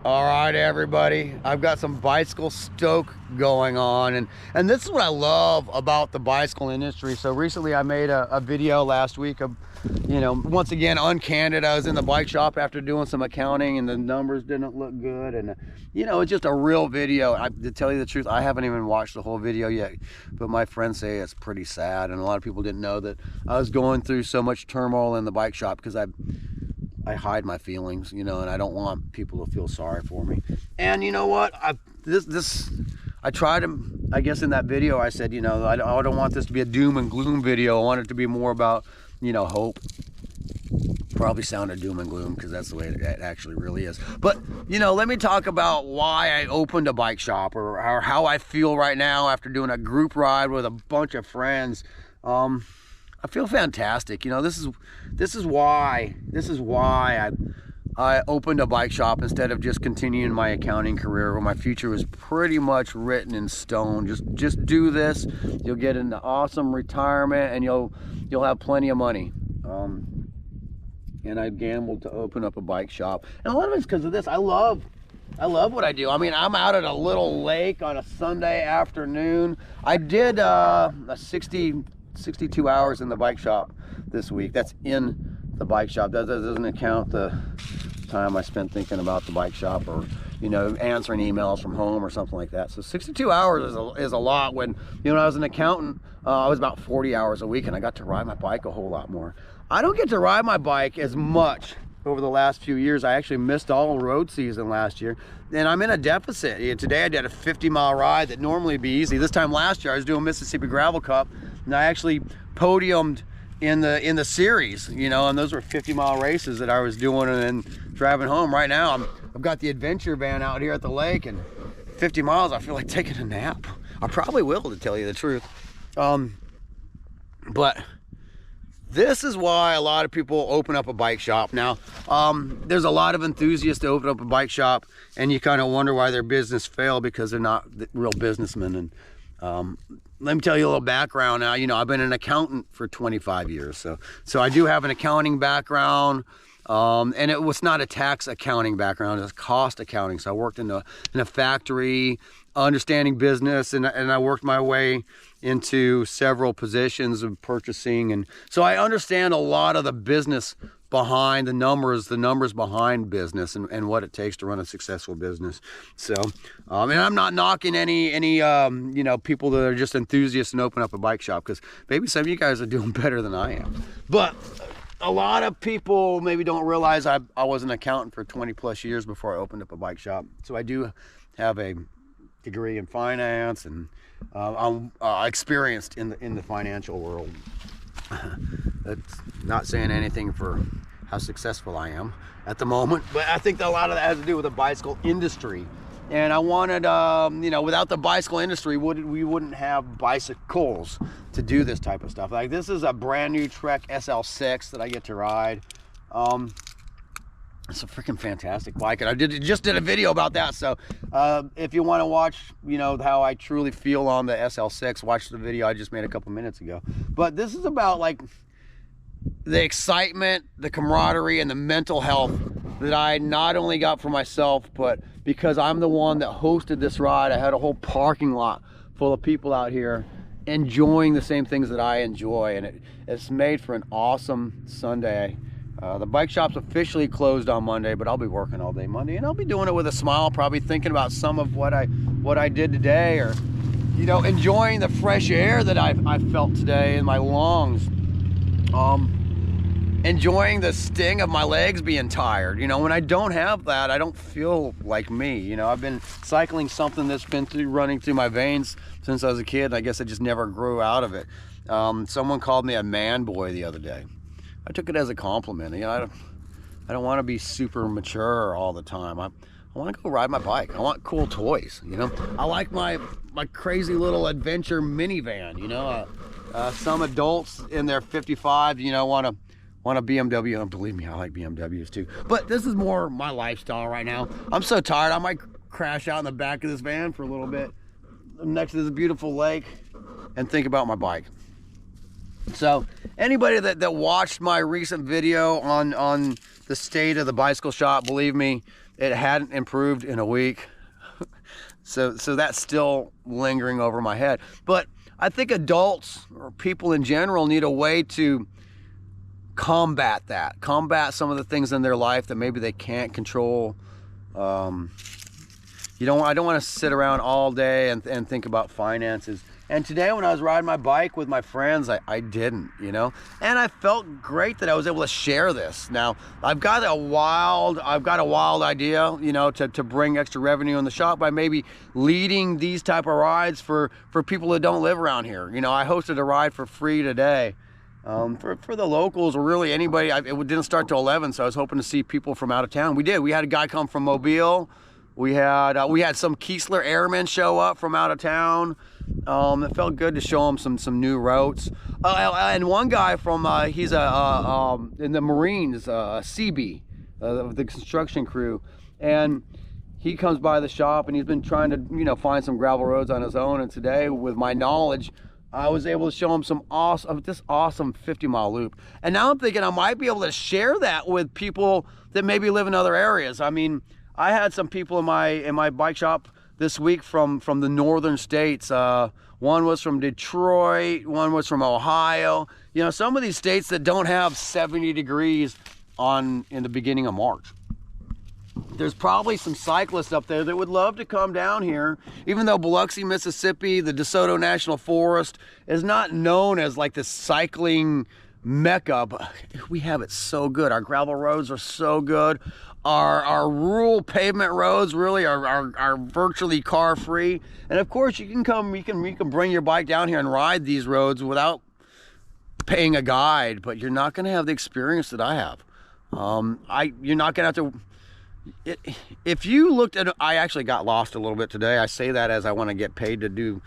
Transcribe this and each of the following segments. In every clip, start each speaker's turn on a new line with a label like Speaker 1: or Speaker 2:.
Speaker 1: All right, everybody, I've got some bicycle stoke going on, and this is what I love about the bicycle industry. So recently I made a video last week of, once again, uncandid. I was in the bike shop after doing some accounting and the numbers didn't look good, and it's just a real video. To tell you the truth, I haven't even watched the whole video yet, but my friends say it's pretty sad, and a lot of people didn't know that I was going through so much turmoil in the bike shop because I hide my feelings, and I don't want people to feel sorry for me. And you know what? I tried to, I guess in that video I said, I don't want this to be a doom and gloom video. I want it to be more about, hope. Probably sounded doom and gloom because that's the way it actually really is. But, let me talk about why I opened a bike shop or how I feel right now after doing a group ride with a bunch of friends. I feel fantastic. This is why I opened a bike shop instead of just continuing my accounting career where my future was pretty much written in stone. Just do this, you'll get an awesome retirement, and you'll have plenty of money. And I gambled to open up a bike shop, and a lot of it's because of this. I love what I do. I mean, I'm out at a little lake on a Sunday afternoon. I did a 62 hours in the bike shop this week. That's in the bike shop. That doesn't count the time I spent thinking about the bike shop or answering emails from home or something like that. So 62 hours is a lot. When I was an accountant, I was about 40 hours a week, and I got to ride my bike a whole lot more. I don't get to ride my bike as much over the last few years. I actually missed all road season last year, and I'm in a deficit. Today I did a 50-mile ride that normally would be easy. This time last year I was doing Mississippi Gravel Cup, and I actually podiumed in the series, and those were 50-mile races that I was doing and then driving home. Right now I've got the adventure van out here at the lake, and 50 miles I feel like taking a nap. I probably will, to tell you the truth. But this is why a lot of people open up a bike shop. Now, there's a lot of enthusiasts that open up a bike shop, and you kind of wonder why their business failed because they're not real businessmen. And let me tell you a little background now. I've been an accountant for 25 years, so I do have an accounting background, and it was not a tax accounting background, it's cost accounting. So I worked in a factory, understanding business, and I worked my way into several positions of purchasing, and so I understand a lot of the business behind the numbers behind business and what it takes to run a successful business. So and I'm not knocking any people that are just enthusiasts and open up a bike shop, because maybe some of you guys are doing better than I am. But a lot of people maybe don't realize I was an accountant for 20 plus years before I opened up a bike shop. So I do have a degree in finance, and I'm experienced in the financial world. That's not saying anything for how successful I am at the moment, but I think that a lot of that has to do with the bicycle industry. And I wanted, without the bicycle industry, we wouldn't have bicycles to do this type of stuff. Like, this is a brand new Trek SL6 that I get to ride. It's a freaking fantastic bike, and I just did a video about that. So if you want to watch, how I truly feel on the SL6, watch the video I just made a couple minutes ago. But this is about like the excitement, the camaraderie, and the mental health that I not only got for myself, but because I'm the one that hosted this ride. I had a whole parking lot full of people out here enjoying the same things that I enjoy, and it's made for an awesome Sunday. The bike shop's officially closed on Monday, but I'll be working all day Monday, and I'll be doing it with a smile, probably thinking about some of what I did today, or enjoying the fresh air that I felt today in my lungs, enjoying the sting of my legs being tired. When I don't have that, I don't feel like me. I've been cycling something that's been running through my veins since I was a kid. I guess I just never grew out of it. Someone called me a man boy the other day. I took it as a compliment. I don't want to be super mature all the time. I want to go ride my bike. I want cool toys. I like my crazy little adventure minivan. Some adults in their 55, want a BMW, and believe me, I like BMWs too. But this is more my lifestyle right now. I'm so tired. I might crash out in the back of this van for a little bit next to this beautiful lake and think about my bike. So anybody that watched my recent video on the state of the bicycle shop, believe me, it hadn't improved in a week. So that's still lingering over my head. But I think adults or people in general need a way to combat some of the things in their life that maybe they can't control. I don't want to sit around all day and think about finances. And today when I was riding my bike with my friends, I didn't, you know, and I felt great that I was able to share this. Now I've got a wild idea, you know, to bring extra revenue in the shop by maybe leading these type of rides for people that don't live around here. You know, I hosted a ride for free today for the locals, or really anybody. It didn't start till 11, so I was hoping to see people from out of town. We did. We had a guy come from Mobile. We had some Keesler Airmen show up from out of town. It felt good to show them some new routes. And one guy from he's in the Marines, CB, the construction crew, and he comes by the shop and he's been trying to, you know, find some gravel roads on his own. And today, with my knowledge, I was able to show him this awesome 50-mile loop. And now I'm thinking I might be able to share that with people that maybe live in other areas. I mean, I had some people in my bike shop this week from the northern states. One was from Detroit, one was from Ohio. You know, some of these states that don't have 70 degrees in the beginning of March. There's probably some cyclists up there that would love to come down here, even though Biloxi, Mississippi, the DeSoto National Forest is not known as like this cycling mecca, but we have it so good. Our gravel roads are so good. Our rural pavement roads really are virtually car free. And of course you can bring your bike down here and ride these roads without paying a guide, but you're not going to have the experience that I have. You're not going to have to. If you looked at, I actually got lost a little bit today. I say that as I want to get paid to do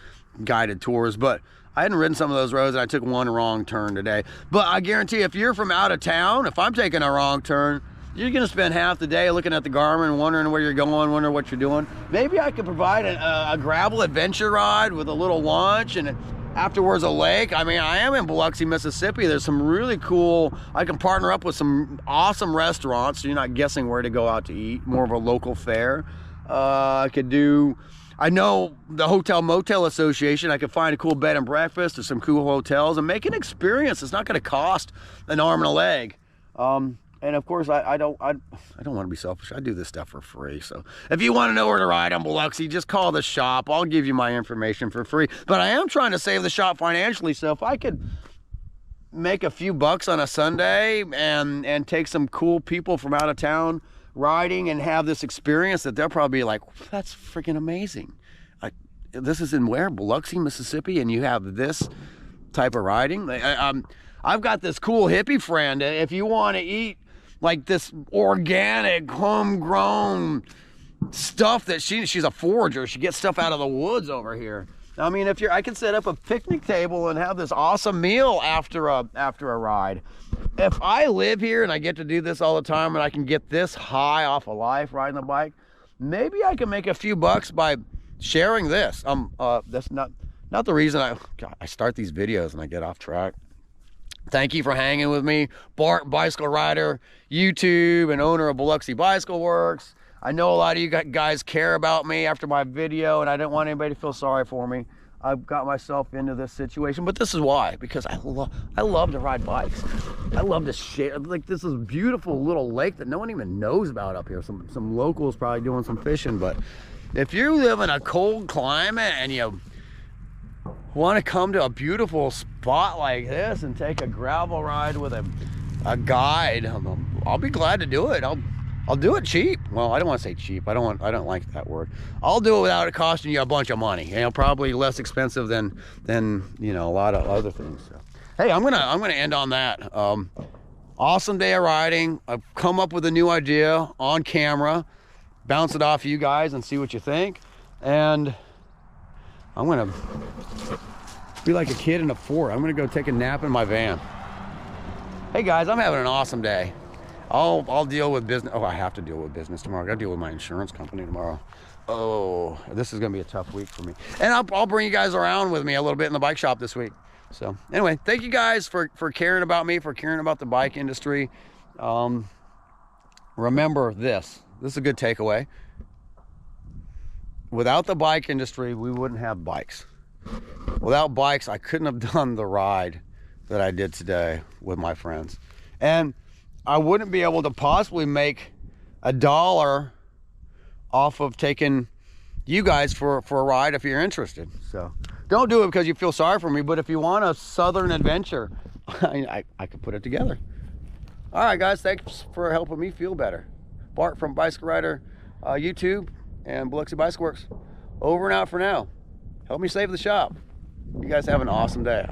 Speaker 1: guided tours, but I hadn't ridden some of those roads and I took one wrong turn today. But I guarantee if you're from out of town, if I'm taking a wrong turn, you're gonna spend half the day looking at the Garmin, wondering where you're going, wondering what you're doing. Maybe I could provide a gravel adventure ride with a little lunch and afterwards a lake. I mean, I am in Biloxi, Mississippi. There's some really cool, I can partner up with some awesome restaurants so you're not guessing where to go out to eat, more of a local fare. I know the Hotel Motel Association. I could find a cool bed and breakfast or some cool hotels and make an experience. It's not gonna cost an arm and a leg. And of course, I don't want to be selfish. I do this stuff for free. So if you want to know where to ride on Biloxi, just call the shop. I'll give you my information for free. But I am trying to save the shop financially. So if I could make a few bucks on a Sunday and take some cool people from out of town riding and have this experience, that they'll probably be like, that's freaking amazing. This is in where? Biloxi, Mississippi, and you have this type of riding? I've got this cool hippie friend. If you want to eat like this organic, homegrown stuff that she's a forager. She gets stuff out of the woods over here. I mean, I can set up a picnic table and have this awesome meal after a ride. If I live here and I get to do this all the time and I can get this high off of life riding the bike, maybe I can make a few bucks by sharing this. That's not the reason I start these videos and I get off track. Thank you for hanging with me. Bart, bicycle rider, YouTube, and owner of Biloxi Bicycle Works. I know a lot of you guys care about me after my video, and I didn't want anybody to feel sorry for me. I've got myself into this situation, but this is why, because I love to ride bikes. I love to share. Like, this is a beautiful little lake that no one even knows about up here. Some locals probably doing some fishing, but if you live in a cold climate and you want to come to a beautiful spot like this and take a gravel ride with a guide, I'll be glad to do it. I'll do it cheap. Well, I don't want to say cheap. I don't like that word. I'll do it without it costing you a bunch of money. You know, probably less expensive than you know, a lot of other things. So, hey, I'm gonna end on that. Awesome day of riding. I've come up with a new idea on camera. Bounce it off you guys and see what you think. And I'm gonna be like a kid in a fort. I'm gonna go take a nap in my van. Hey guys, I'm having an awesome day. I'll deal with business. Oh, I have to deal with business tomorrow. I gotta deal with my insurance company tomorrow. Oh, this is gonna be a tough week for me. And I'll bring you guys around with me a little bit in the bike shop this week. So anyway, thank you guys for caring about me, for caring about the bike industry. remember this. This is a good takeaway. Without the bike industry, we wouldn't have bikes. Without bikes, I couldn't have done the ride that I did today with my friends. And I wouldn't be able to possibly make $1 off of taking you guys for a ride if you're interested. So don't do it because you feel sorry for me, but if you want a southern adventure, I could put it together. All right, guys, thanks for helping me feel better. Bart from Bicycle Rider YouTube and Biloxi Bicycle Works. Over and out for now. Help me save the shop. You guys have an awesome day.